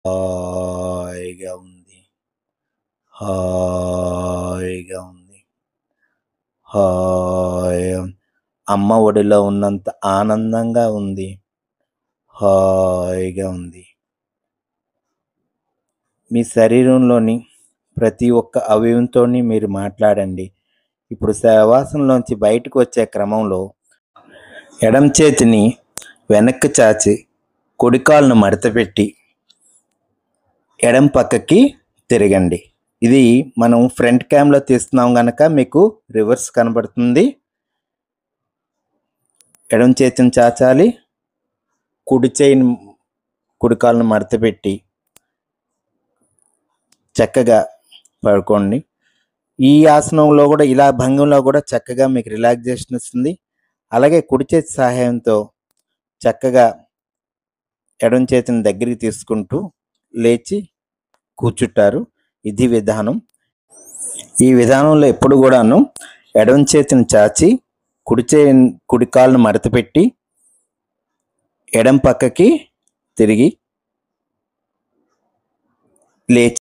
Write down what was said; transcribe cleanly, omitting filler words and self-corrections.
హాయిగా ఉంది. హాయిగా ఉంది. హాయిగా అమ్మ ఒడిలో ఉన్నంత ఆనందంగా ఉంది. హాయిగా ఉంది. మీ శరీరంలోని ప్రతి ఒక్క అవయవంతోని మీరు మాట్లాడండి. ఇప్పుడు శవాసనంలోంచి బయటకు వచ్చే క్రమంలో ఎడమ చేతిని వెనక్కి చాచి కుడి కాలును మడతపెట్టి ఎడమ పక్కకి తిరగండి. ఇది మనం ఫ్రంట్ క్యామ్‌లో తీస్తున్నాం గనక మీకు రివర్స్ కనబడుతుంది. ఎడమ చేతిని చాచాలి. కుడి కాలును మడతపెట్టి చక్కగా పడుకోండి. ఈ ఆసనంలో కూడా ఇలా భంగిమలో కూడా చక్కగా మీకు రిలాక్సేషన్ ఇస్తుంది. అలాగే కుడి చేతి సహాయంతో చక్కగా ఎడమ చేతిని దగ్గరికి తీసుకుంటూ లేచి కూర్చుంటారు. ఇది విధానం. ఈ విధానంలో ఎప్పుడు కూడాను ఎడమ చేతిని చాచి కుడి కాలును మడతపెట్టి ఎడమ పక్కకి తిరిగి లేచి